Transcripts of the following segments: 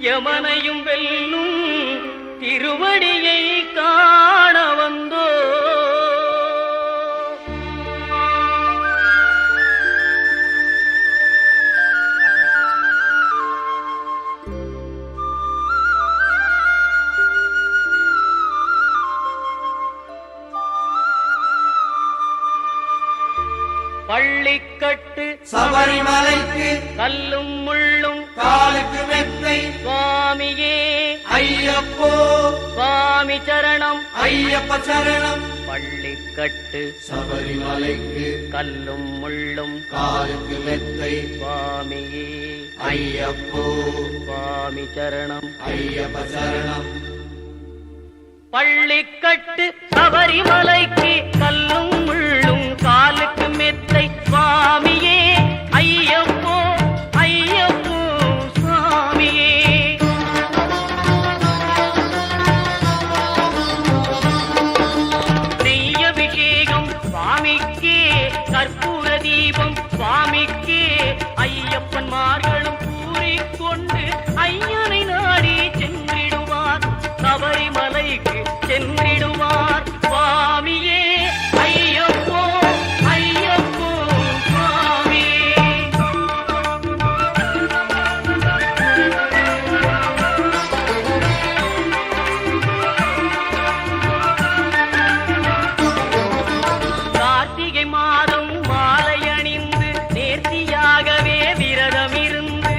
யமனையும் வெல்லும் திருவடியை காண வந்தோ. பள்ளிக்கட்டு சபரிமலைக்கு கல்லும் முள்ளும் காலுக்கு மெத்தை சுவாமியே ஐயப்போ சுவாமி சரணம் ஐயப்ப சரணம். பள்ளிக்கட்டு சபரிமலைக்கு கல்லும் முள்ளும் காலுக்கு மெத்தை சுவாமியே ஐயப்போ சுவாமி சரணம் ஐயப்ப சரணம். பள்ளிக்கட்டு சபரிமலைக்கு கல்லும் முள்ளும் காலுக்கு மெத்தை சுவாமியே ஐயப்போ ஐயப்போ சுவாமியே. நெய்யபிஷேகம் சுவாமிக்கே கற்பூர தீபம் சுவாமிக்கே ஐயப்பன்மார்களும் கூறிக்கொண்டு ஐயனை நாடி சென்றிடுவார் சபரிமலைக்கு சென்றிடுவார் சுவாமியே ஐயப்போ ஐயப்போ சுவாமியே. கார்த்திகை மாதம் மாலை அணிந்து நேர்த்தியாகவே விரதம் இருந்து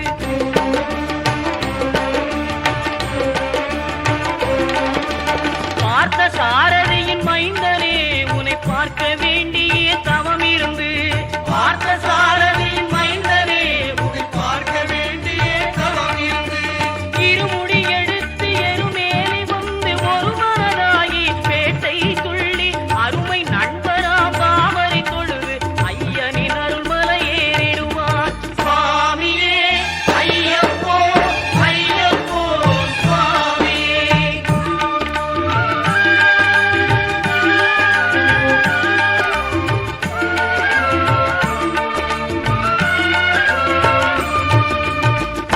பார்த்த சாரதியின் மைந்தனே உன்னை பார்க்க வேண்டிய தவம் இருந்து பார்த்த சாரதியின் மைந்தனே உன்னை பார்க்க வேண்டிய தவம் இருந்து இருமுடி எடுத்து எருமேலி வந்து ஒரு மனதாகி பேட்டை துள்ளி அருமை நண்பராம் பாவரை தொழுது ஐயனின் அருள்மலை ஏறிடுவார் சுவாமியே ஐயப்போ ஐயப்போ சுவாமியே.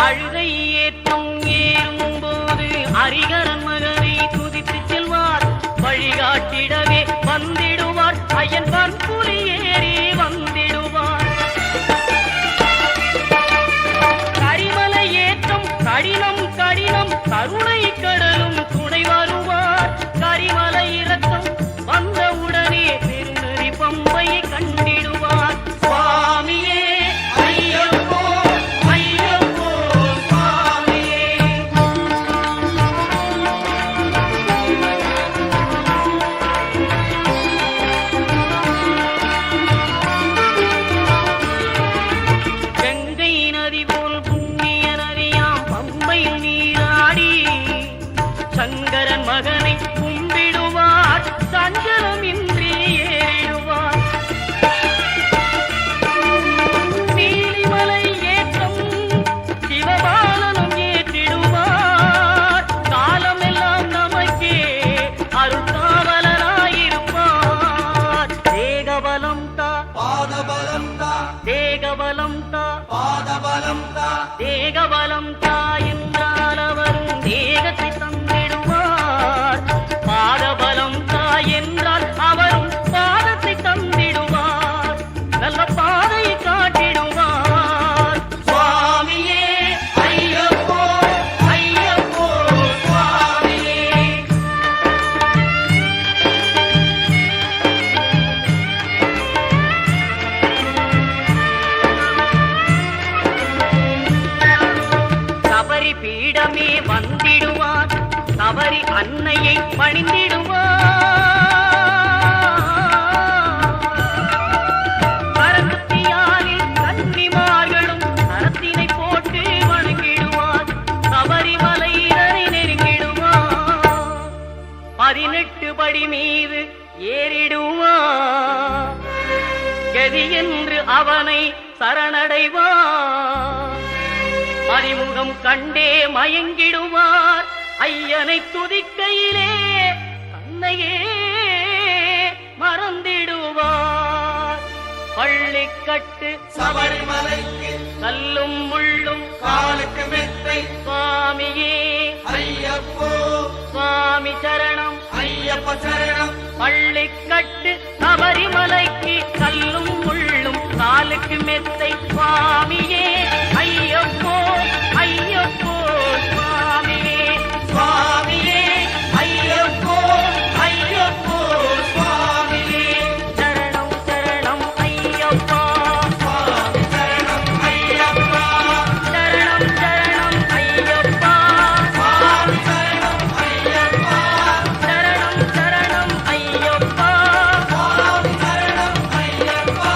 அழுகை ஏற்றும் ஏறும்போது ஹரிகரன் மகனை துதித்து செல்வார் வழிகாட்டிடவே வந்திடுவார் ஐயன் பன்புலி ஏறி வந்திடுவார். கரிமலை ஏற்றம் கடினம் கடினம் கருணை கடலும் துணை வருவார். கரிமலை இறக்கம் வந்தவுடனே திருநெறி பம்பையை கண்டிடுவார் சுவாமியே ஐயப்போ ஐயப்போ சுவாமியே. கங்கை நதி போல் புண்ணிய நதியாம் பம்பையில் நீராடி சங்கரன் மகனை கும்பிடுவார் சஞ்சலம் இன்றி ஏறிடுவார். நீலிமலை ஏற்றம் சிவபாலனும் ஏற்றிடுவார். காலமெல்லாம் நமக்கே அருள்காவலராயிருப்பார். தேகபலம் தா பாதபலம் தா தேகபலம் தா பாதபலம் தா தேகபலம் தா என்றால் அவரும் தேகத்தை தந்திடுவார். பாதபலம் தா என்றால் அவரும் பாதத்தை தந்திடுவார். நல்ல பாதையை காட்டிடுவார் சுவாமியே ஐயப்போ ஐயப்போ சுவாமியே. சபரி பீடமே வந்திடுவார். சபரி அன்னையை பணிந்திடுவார். பரமத்தியாரில் கன்னிமார்களும் கரத்தினை போட்டு வணங்கிடுவார். சபரிமலையினரை நெருங்கிடுவார். 18 படி மீது ஏறிடுவார். கதி என்று அவனை சரணடைவார். அறிமுகம் கண்டே மயங்கிடுவார். ஐயனை துதிக்கையிலே தன்னையே மறந்திடுவார். பள்ளிக்கட்டு சபரிமலைக்கு கல்லும் முள்ளும் காலுக்கு மெத்தை சுவாமியே ஐயப்போ சுவாமி சரணம் ஐயப்ப சரணம் பள்ளிக்கட்டு சபரிமலைக்கு கல்லும் முள்ளும் காலுக்கு மெத்தை சுவாமியே ஐயப்போ ஐயப்போ சுவாமியே சுவாமியே ஐயப்போ ஐயப்போ சுவாமியே சரணம் சரணம் ஐயப்பா சுவாமி சரணம் ஐயப்பா சரணம் சரணம் ஐயப்பா சுவாமி சரணம் ஐயப்பா சரணம் சரணம் ஐயப்பா சுவாமி சரணம் ஐயப்பா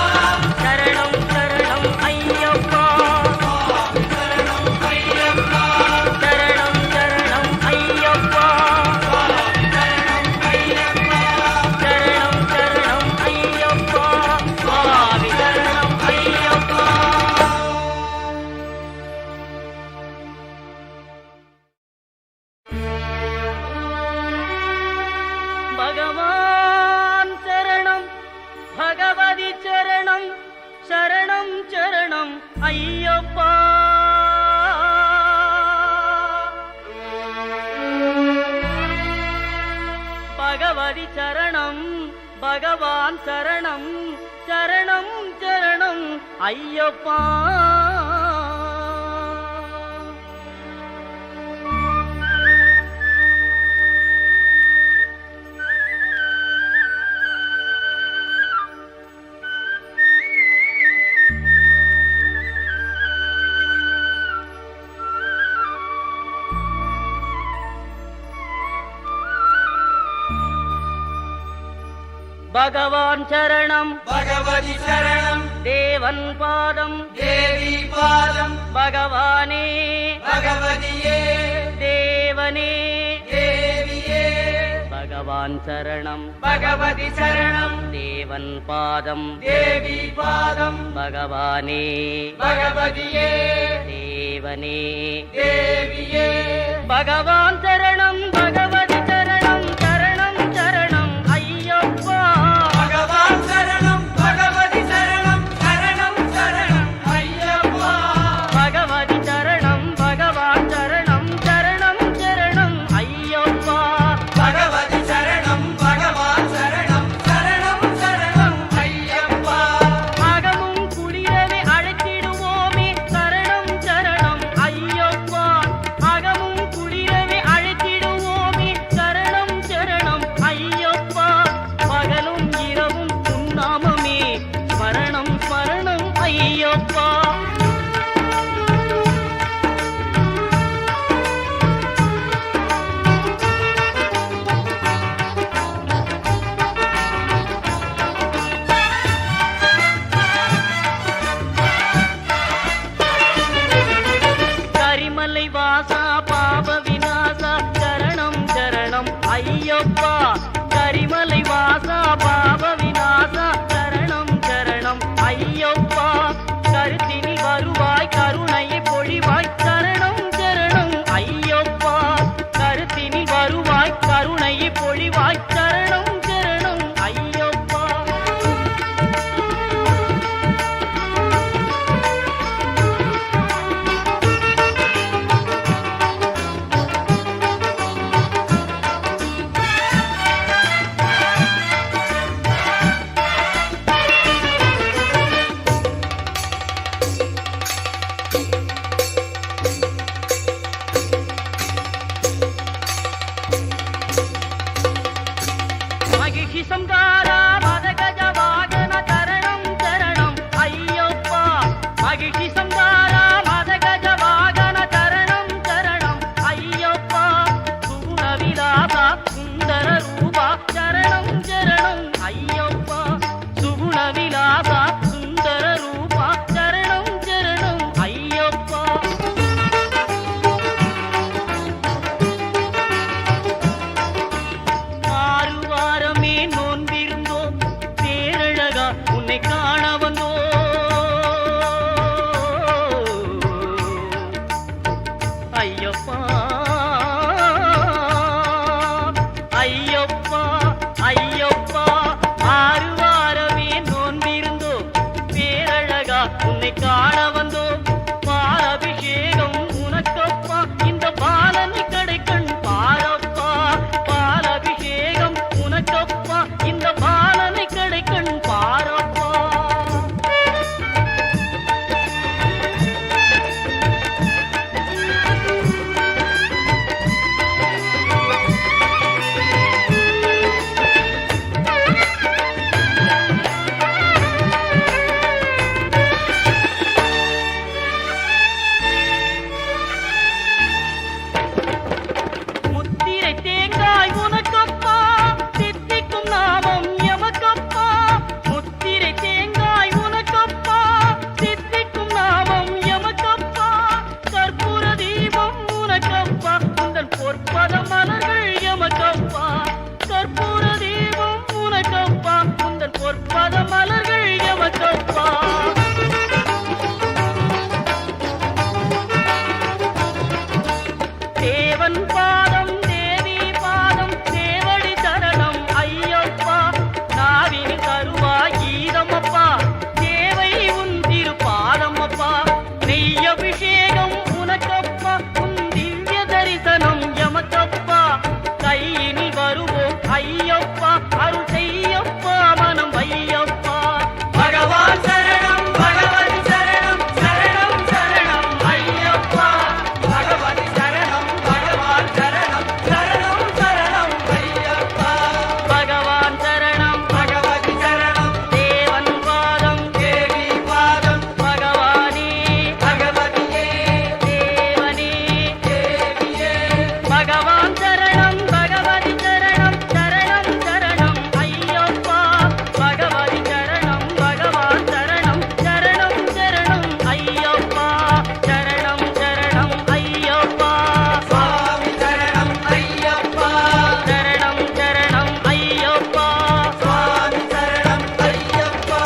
சரணம் சரணம் ஐயப்பா சுவாமி சரணம் ஐயப்பா சரணம் சரணம் ஐயப்பா சுவாமி சரணம் ஐயப்பா சரணம் சரணம் ஐயப்பா சுவாமி சரணம் ஐயப்பா பகவான் சரணம் பகவதி சரணம் சரணம் சரணம் ஐயப்பா பகவதி சரணம் பகவான் சரணம் சரணம் சரணம் ஐயப்பா பகவான் சரணம் பகவதி சரணம் தேவன் பாதம் தேவி பாதம் பகவானே பகவதியே தேவனே தேவியே பகவான் சரணம் பகவதி சரணம் தேவன் பாதம் தேவி பாதம் பகவானே பகவதியே தேவனே தேவியே பகவான் சரணம் பகவதி சரணம் சரணம் சரணம் ஐயப்பா பகவான் சரணம் பகவதி சரணம் சரணம் சரணம் ஐயப்பா பகவதி சரணம் பகவான் சரணம் சரணம் சரணம் ஐயப்பா பகவதி சரணம் பகவான் சரணம் சரணம் சரணம் ஐயப்பா அகமும் குளிரவே அழைத்திடுவோமே சரணம் சரணம் ஐயப்பா அகமும் குளிரவே அழைத்திடுவோமே காண வந்தோம் பாலபிஷேகம் உனக்கப்பா இந்த பாலனை கடைக்கண் பாரப்பா பாலபிஷேகம் உனக்கப்பா இந்த பாலனை கடைக்கண் பாரப்பா முத்திரை தேங்காய் உனக்கப்பா சித்திக்கும் நாமம் எமக்கப்பா முத்திரை தேங்காய் உனக்கப்பா சித்திக்கும் நாமம் எமக்கப்பா கற்பூர தீபம் உனக்கப்பா உந்தன் பொற்பத மலர்கள் எமக்கப்பா கற்பூர தீபம் உனக்கப்பா உந்தன் பொற்பத மலர்கள் எமக்கப்பா தேவன் பாதம் தேவி பாதம் தேவடி சரணம் ஐயப்பா நாவின் கருவாய் கீதமப்பா தேவை உன் திருப்பாதமப்பா நெய்யபிஷேகம் உனக்கப்பா உன் திவ்ய தரிசனம் எமக்கப்பா கையினில் வருவோம் ஐயப்பா அருள் செய்யப்பா மனம் ஐயப்பா பகவான் சரணம் பகவதி சரணம் சரணம் சரணம் ஐயப்பா பகவதி சரணம் பகவான் சரணம் சரணம் சரணம் ஐயப்பா பகவான் சரணம் பகவதி சரணம் தேவன் பாதம் தேவி பாதம் பகவானே பகவதியே தேவனே தேவியே பகவான் சரணம் பகவதி சரணம் சரணம் சரணம் ஐயப்பா பகவதி சரணம் பகவான் சரணம் சரணம் சரணம் ஐயப்பா சரணம் சரணம் ஐயப்பா சுவாமி சரணம் ஐயப்பா சரணம் சரணம் ஐயப்பா சுவாமி சரணம் ஐயப்பா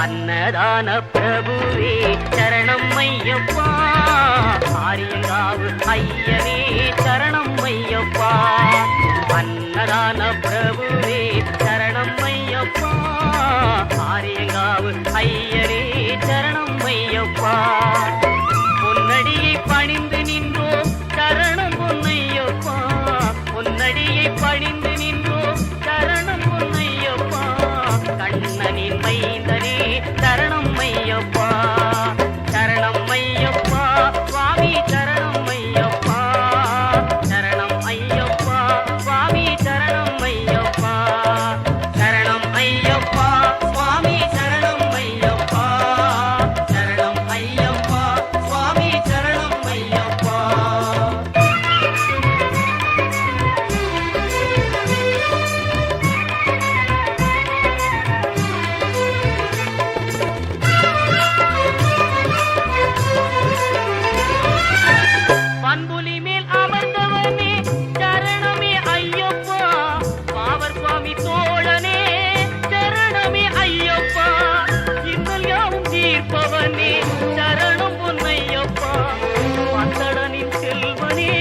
அன்னதான பிரபுவே சரணம் ஐயப்பா ஆரியங்காவு ஐயனே சரணம் ஐயப்பா அன்னதான பிரபுவே சரணம் ஐயப்பா ஆரியங்காவு ஐயனே சரணம் ஐயப்பா பொன்னடியை பணிந்து நின்றோம் சரணம் பொன்னையப்பா பொன்னடியை பணிந்து நின்றோம் சரணம் பொன்னையப்பா கண்ணனின் மைந்தனே சரணம் ஐயப்பா சரணம் ஐயப்பா சுவாமி சரணம் ஐயப்பா சரணம் ஐயப்பா சுவாமி சரணம் ஐயப்பா சரணம் ஐயப்பா சுவாமி சரணம் ஐயப்பா சரணம் ஐயப்பா சுவாமி சரணம் ஐயப்பா பண்புலி மேல் அமர்ந்தவனே சரணமே ஐயப்பா பாவர் சுவாமி தோழனே சரணமே ஐயப்பா இன்னல் யாவும் தீர்ப்பவனே சரணம் பொன்னையப்பா பந்தடனின் செல்வனே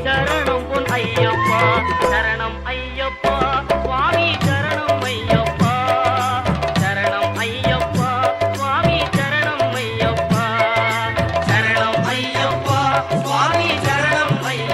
சரணம் பொன் ஐயப்பா சரணம் ஐயப்பா சுவாமி சரணம் ஐயப்பா சரணம் ஐயப்பா சுவாமி சரணம் ஐயப்பா சரணம் ஐயப்பா சுவாமி சரணம் ஐயப்பா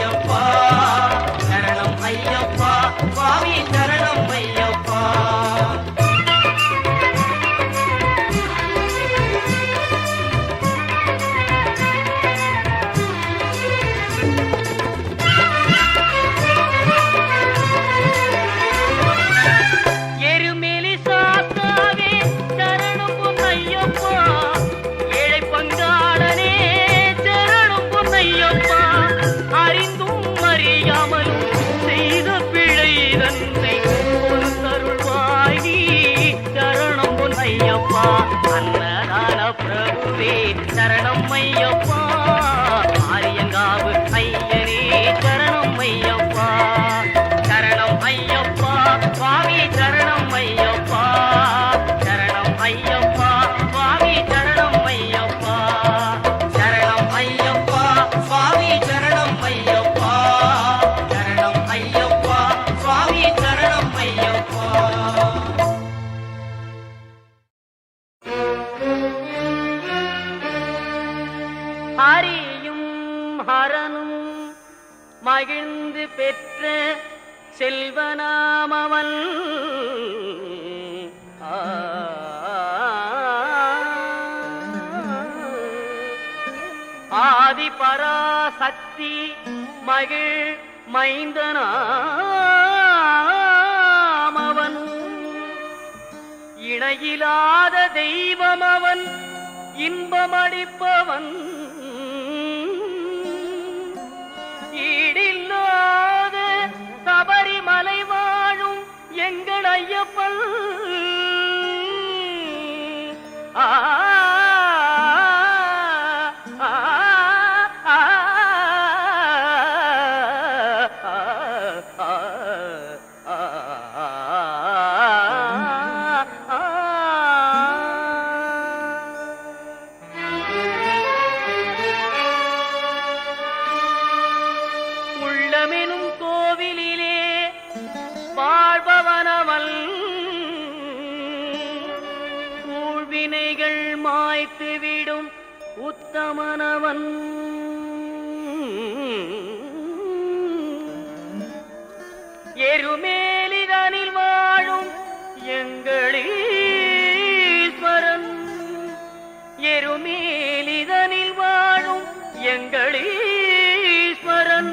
சுவாமி சரணம் ஐயப்பா சரணம் ஐயப்பா சுவாமி சரணம் ஐயப்பா ஹரியும் ஹரனும் மகிழ்ந்து பெற்ற செல்வனாமவன் ஆதி பராசக்தி மகிழ் மைந்தனாமவன் இணையிலாத தெய்வம் அவன் இன்பமளிப்பவன் ஈடில்லாத சபரிமலை வாழும் எங்கள் ஐயப்பன் ஆ உள்ளமெனும் கோவிலிலே வாழ்பவனவன் ஊழ்வினைகள் மாய்த்துவிடும் உத்தமனவன் எருமேலிதனில் வாழும் எங்களீஸ்வரன் எருமேலிதனில் வாழும் எங்களீஸ்வரன்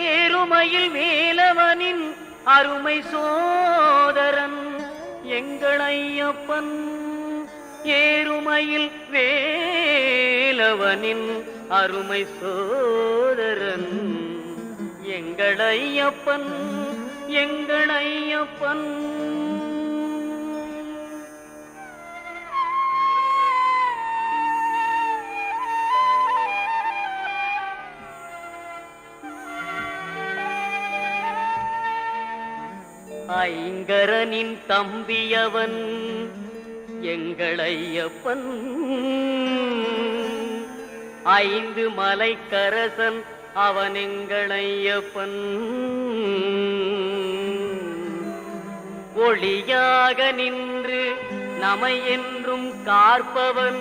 ஏறுமையில் வேலவனின் அருமை சோதரன் எங்கள் ஐயப்பன் ஏறுமையில் வேலவனின் அருமை சோதரன் எங்கள் ஐயப்பன் எங்கள் ஐயப்பன் ஐங்கரனின் தம்பியவன் எங்கள் ஐயப்பன் ஐந்து மலைக்கரசன் அவன் எங்கள் ஐயப்பன் ஒளியாக நின்று நமை என்றும் காற்பவன்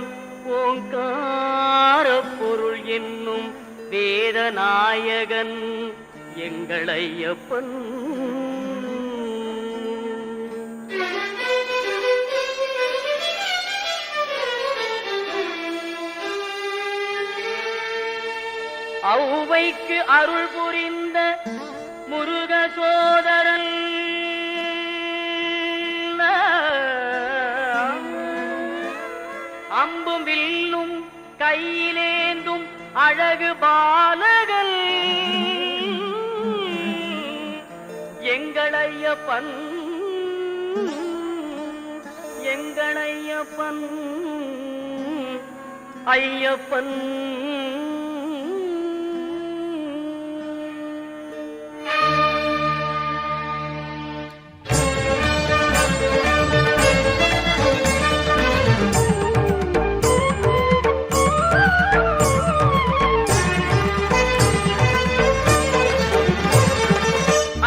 ஓங்கார பொருள் என்னும் வேதநாயகன் எங்கள் ஐயப்பன் ஔவைக்கு அருள் புரிந்த முருக சோதரன் அம்பும் வில்லும் கையிலேந்தும் அழகு பாலகன் எங்கள் ஐயப்பன் எங்கள் ஐயப்பன் ஐயப்பன்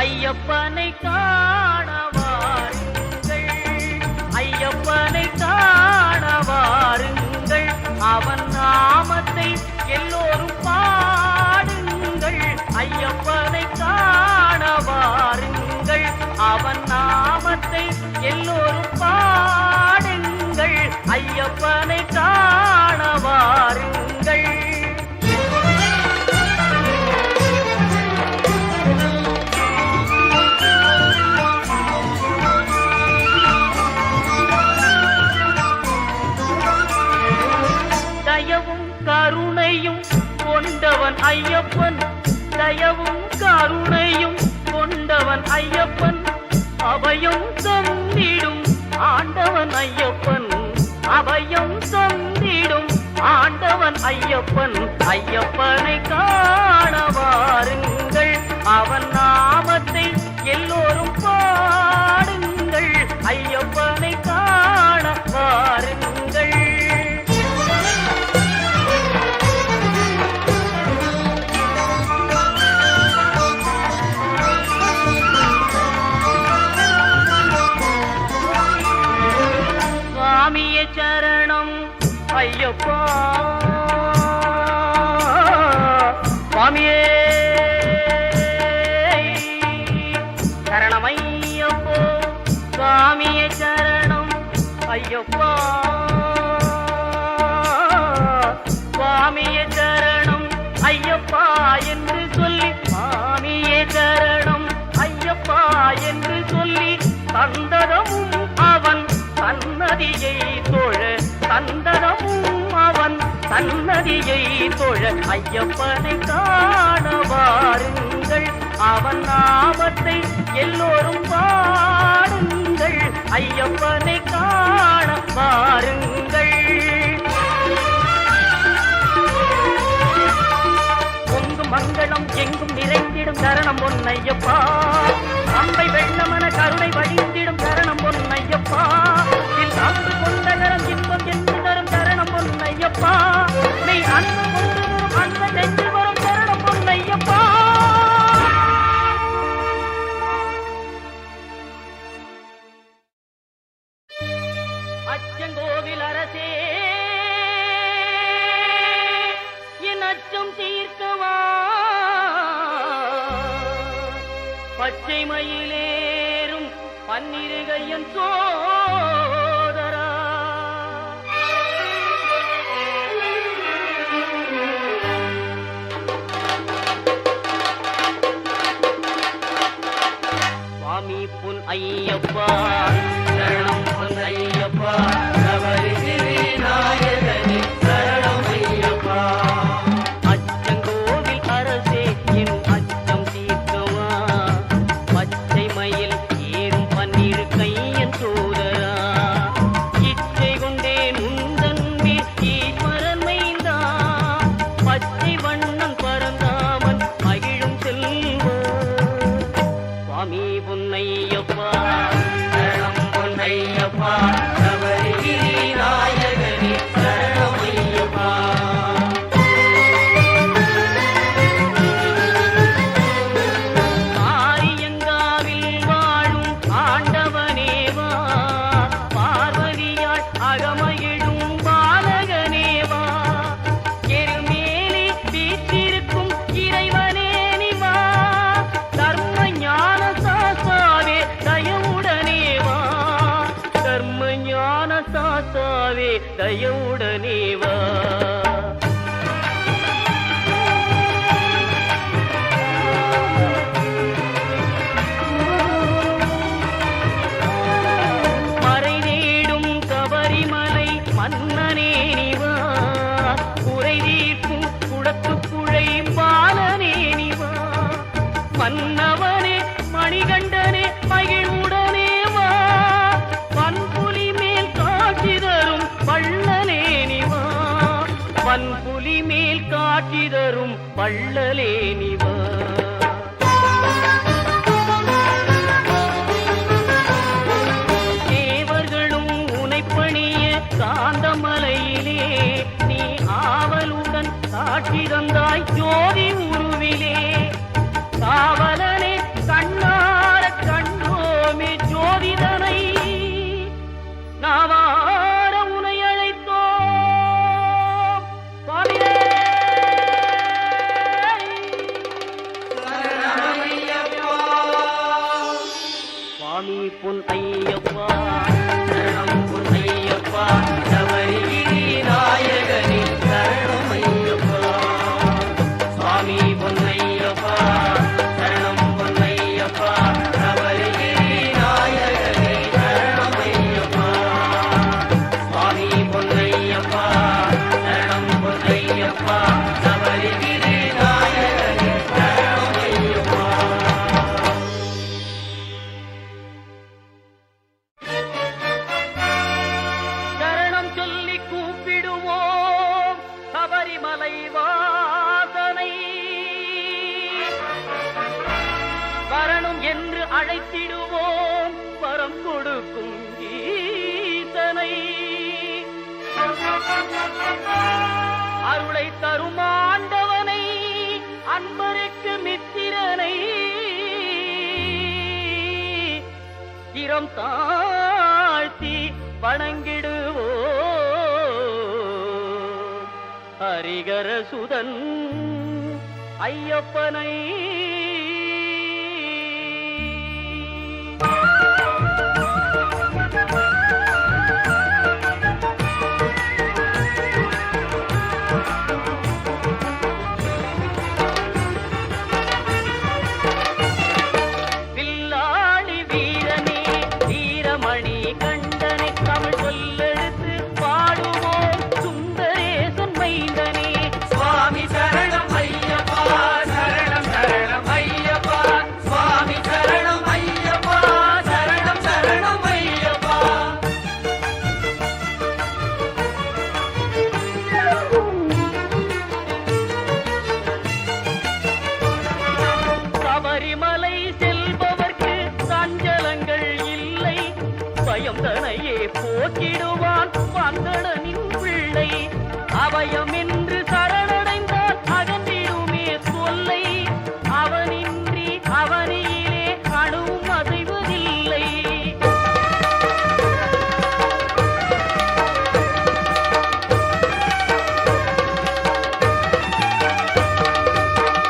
ஐயப்பனை காண வாருங்கள் ஐயப்பனை காண வாருங்கள் அவன் நாமத்தை எல்லோரும் பாடுங்கள் ஐயப்பனை காண வாருங்கள் அவன் நாமத்தை எல்லோரும் பாடுங்கள் ஐயப்பனை காண வாருங்கள் தயவும் கருணையும் கொண்டவன் ஐயப்பன் தயவும் கருணையும் கொண்டவன் ஐயப்பன் அபயம் தந்திடும் ஆண்டவன் ஐயப்பன் அபயம் தந்திடும் ஆண்டவன் ஐயப்பன் ஐயப்பனை காண வாருங்கள் அவன் நாமத்தை எல்லோரும் பாடுங்கள் ஐயப்பனை காண வாருங்கள் சுவாமியே சரணம் ஐயப்போ சுவாமியே சரணம் ஐயப்பா சுவாமியே சரணம் ஐயப்பா என்று சொல்லி சுவாமியே சரணம் ஐயப்பா என்று சொல்லி தந்ததமும் அவன் சன்னதியை தோழ தந்ததமும் அவன் சன்னதியை தோழ ஐயப்பனை காண வாருங்கள் அவன் நாமத்தை எல்லோரும் பாடுங்கள் ஐயப்பனை காண வாருங்கள் பொங்கும் மங்களம் எங்கும் நிறைந்திடும் சரணம் பொன்னையப்பா அம்பை வெள்ளமன கருணை வடிந்திடும் சரணம் பொன்னையப்பா அன்பு கொண்ட கரம் இன்பம் என்று தரும் சரணம் பொன்னையப்பா நீ அன்பு கொண்டு வரும் அன்ப நெஞ்சு வரும் சரணம் பொன்னையப்பா அச்சங்கோவில் அரசே என் அச்சம் தீர்க்கவா பச்சை மயிலேறும் பன்னிருகையன் சோதரா சுவாமி பொன் ஐயப்பா சரணம் பொன் ஐயப்பா சபரிகிரி நாயகனே சரணம் ஐயப்பா அச்சங்கோவில் அரசே என் அச்சம் தீர்க்கவா பச்சை மயில் ஏறும் பன்னிரு கையன் சோதரா இச்சை கொண்டேன் உந்தன்பே ஈஸ்வரன் மைந்தா பச்சை வண்ணம் பரந்தாமன் மகிழும் செல்வா சுவாமி பொன்னையப்பா சரணம் பொன்னையப்பா சபரிகிரி நாயகனே சரணம் ஐயப்பா ஆரியங்காவில் வாழும் ஆண்டவனேவா பார்வதியாள் அகமகிழும் பாலகனேவா எருமேலி வீற்றிருக்கும் இறைவனே நிவா தர்ம ஞான சாஸ்தாவே தயவுடனேவா தர்ம ஞான சாஸ்தாவே தயவுடனேவா மறை தேடும் கபரிமலை மன்னனே நிவா குறை தீர்க்கும் குடத்துக்குழை பாலனே நிவா மன்னவனே மணிகண்டனே மகிழ்வுடனே வா பன்புலி மேல் காட்சி தரும் வள்ளலே நிவா பன்புலி மேல் காட்சி தரும் வள்ளலே நிவா தேவர்களும் உனைப்பணிய காந்தமலையிலே நீ ஆவலுடன் காட்சி தந்தாய் ஜோதி உருவிலே காவலனே கண்ணார கண்டோமே ஜோதிதனை நாவார உனை அழைத்தோம் சுவாமியே சரணம் ஐயப்பா சுவாமி பொன் ஐயப்பா சரணம் பொன் ஐயப்பா சபரிகிரி நாயகனே சரணம் ஐயப்பா சுவாமி பொன் ஐயப்பா சரணம் பொன் ஐயப்பா சபரிகிரி நாயகனே சரணம் ஐயப்பா சுவாமி பொன் ஐயப்பா சரணம் பொன் ஐயப்பா சபரிகிரி நாயகனே சரணம் ஐயப்பா சரணம் சொல்லி கூப்பிடுவோம் சபரிமலை வாசனை வரணும் என்று அழைத்திடுவோம் வரம் கொடுக்கும் ஈசனை அருளை தரும் ஆண்டவனை அன்பருக்கு மித்திரனை சிரம் தாழ்த்தி வணங்கிடுவோம் ஹரிகர சுதன் ஐயப்பனை வில்லாளி வீரனே வீரமணி கண்டனை தமிழ் சொல்லெடுத்து பாடுவோம் சுந்தரேசன் மைந்தனே சுவாமி சரணம் ஐயப்பா சரணம் சரணம் ஐயப்பா சுவாமி சரணம் ஐயப்பா சரணம் சரணம் ஐயப்பா சபரிமலை செல்பவர்க்கு சஞ்சலங்கள் இல்லை பயம் தனையே போக்கிடுவான் வந்தடனின் பிள்ளை அபயம் என்று சரணடைந்தால் அகன்றிடுமே தொல்லை அவனின்றி அவனியிலே அணுவும் அசைவதில்லை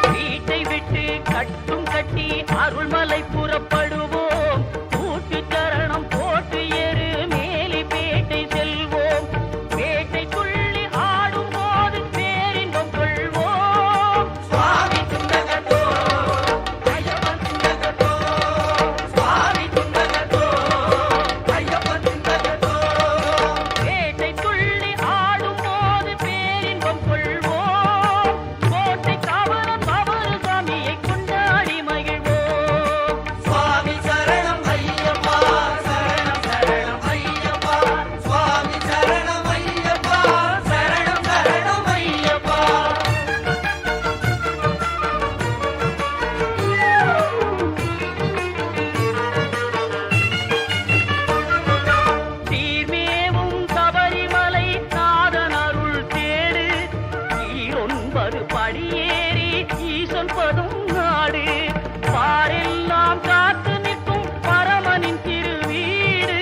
வீட்டை விட்டு கட்டும் கட்டி அருள்மலை புறப்படுவோம் கூட்டு சரணம் போட்டு ஏறு மேலி பேட்டை செல்வோம் பேட்டை துள்ளி ஆடும் போது பேரின்பம் கொள்வோம் சுவாமி துண்டகத்தோ ஐயப்பன் துண்டகத்தோ சுவாமி துண்டகத்தோ ஐயப்பன் துண்டகத்தோ பேட்டை துள்ளி ஆடும் போது பேரின்பம் கொள்வோம் கோட்டை காவலன் பவரு சாமியை கொண்டாடி மகிழ்வோம் சுவாமி சரணம் ஐயப்பா சரணம் சரணம் ஐயப்பா சுவாமி சரணம் ஐயப்பா சரணம் சரணம் ஐயப்பா தீர்மேவும் சபரிமலை நாதன் அருள் தேடு ஈரொன்பது படியேறி ஈசன் பதும் நாடு பாரெல்லாம் காத்து நிற்கும் பரமனின் திருவீடு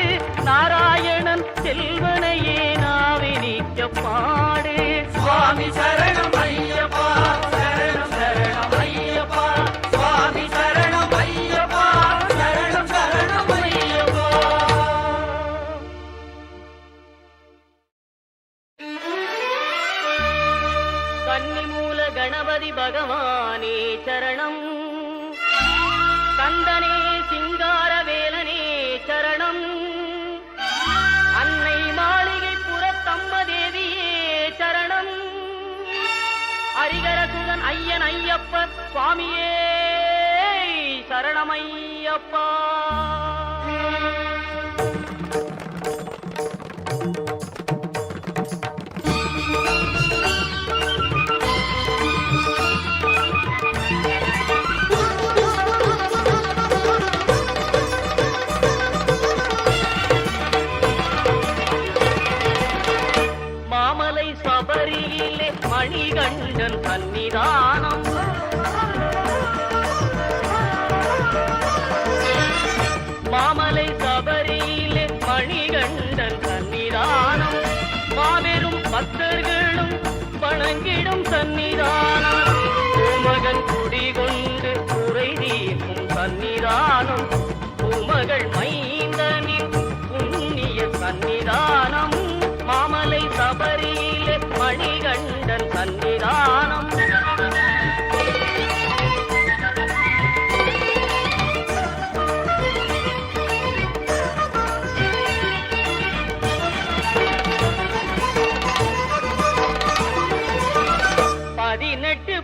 நாராயணன் செல்வனையே நாவே நீக்க பாடு சுவாமி சரணம் ஐயப்பா சரணம் சரணம் ஐயப்பா சுவாமி சரணம் ஐயப்பா சரணம் சரணம் ஐயப்பா கன்னிமூல கணபதி பகவானே சரணம் கந்தனே சிங்கார வேலனே சரணம் அன்னை மாளிகை புறத்தம்மதேவியே சரணம் ஹரிகரசுதன் ஐயன் ஐயப்ப சுவாமியே சரணமையப்பா மாமலை சபரியிலே மணிகண்டன் சன்னிதானம் மாமலை சபரியிலே மணிகண்டன் சன்னிதானம் மாபெரும் பக்தர்களும் வணங்கிடும் சன்னிதானம் பூமகன் குடிகொண்டு குறை தீர்க்கும் சன்னிதானம் பூமகள் மைந்தனின் புண்ணிய சன்னிதானம் மாமலை சபரியிலே மணிகண்டன் சன்னிதானம் பதினெட்டு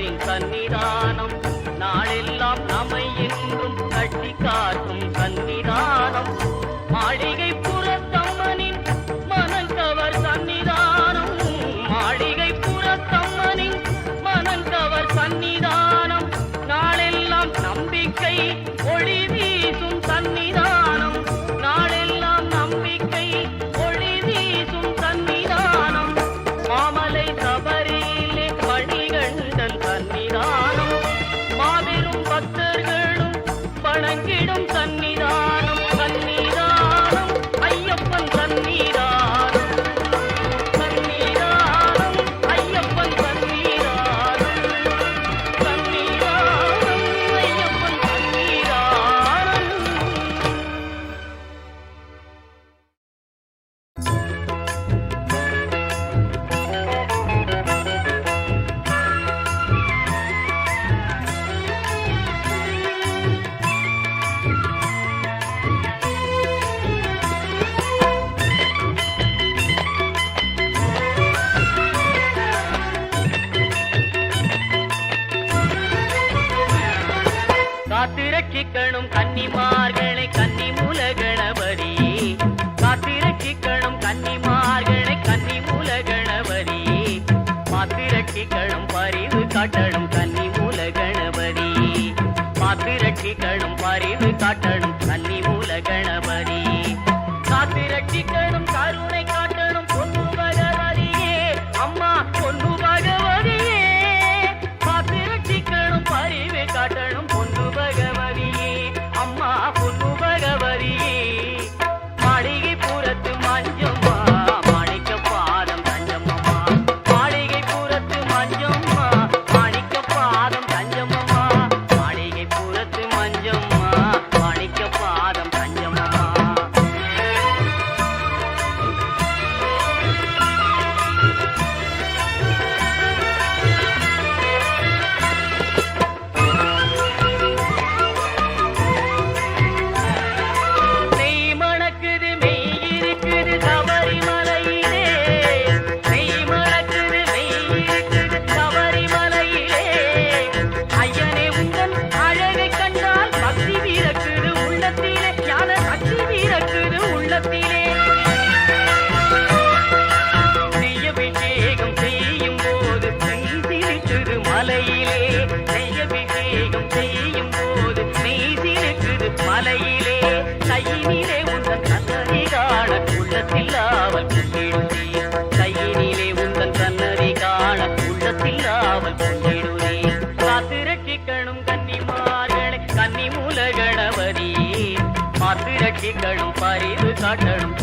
அவரின் சன்னிதானம் நாளெல்லாம் நம்மை என்றும் கட்டி காக்கும் சன்னிதானம் மாளிகை புறத்தம்மனின் மனங்கவர் சன்னிதானம் மாளிகை புறத்தம்மனின் மனங்கவர் சன்னிதானம் நாளெல்லாம் நம்பிக்கை ஒளி வீசும் சன்னிதானம் நாளெல்லாம் நம்பிக்கை ஒளி வீசும் சன்னிதானம் மாமலை சபரியிலே மணிகண்டன் சன்னிதானம் மாபெரும் பக்தர்களும் வணங்கிடும் சன்னிதானம் சன்னிதானம் ஐயப்பன் சன்னிதானம் சன்னிதானம் ஐயப்பன் சன்னிதானம் சன்னிதானம் ஐயப்பன் சன்னிதானம். காத்திரட்சிக்கணும் கன்னிமார்களை கன்னிமூல கணபதி காத்திரட்சிக்கணும் கன்னிமார்களை கன்னிமூல கணபதி மாத்திரட்சிக்கணும் பரிவு காட்டணும் கன்னிமூல கணபதி மாத்திரட்சிக்கணும் பரிவு காட்டணும் கன்னிமூல கணபதி காத்திரட்சிக்கணும் கருணை காட்டணும் பொன்னு பகவதியே அம்மா பொன்னு பகவதியே காத்திரட்சிக்கணும் பரிவு காட்டணும் பொன்னு பகவதியே அம்மா பொன்னு பகவதியே மாளிகை புறத்து மஞ்சம்மா மாணிக்க பாதம் தஞ்சம்மம்மா மாளிகை புறத்து மஞ்சம்மா மாணிக்க பாதம் தஞ்சம்மம்மா மாளிகை புறத்து மஞ்சம்மா மாணிக்க பாதம் தஞ்சம்மம்மா. நெய் மணக்குது மெய் இருக்குது சபரிமலையிலே நெய் மணக்குது மெய் இருக்குது சபரிமலையிலே ஐயனே உங்கள் அழகை கண்டால் பக்தி வீரக்குது உள்ளத்திலே ஞான சக்தி வீரக்குது உள்ளத்திலே நெய்யபிஷேகம் செய்யும் போது மெய் சிரிக்குது மலையிலே நெய்யபிஷேகம் செய்யும் போது மெய் சிரிக்குது மலையிலே கையினிலே உந்தன் சன்னதி காண உள்ளத்தில் ஆவல் கொண்டிடுதே கையினிலே உந்தன் சன்னதி காண உள்ளத்தில் ஆவல் கொண்டிடுதே காத்திரட்சிக்கணும் கன்னிமார்களை கன்னிமூல கணபதி மாத்திரட்சிக்கணும் பரிவு காட்டணும்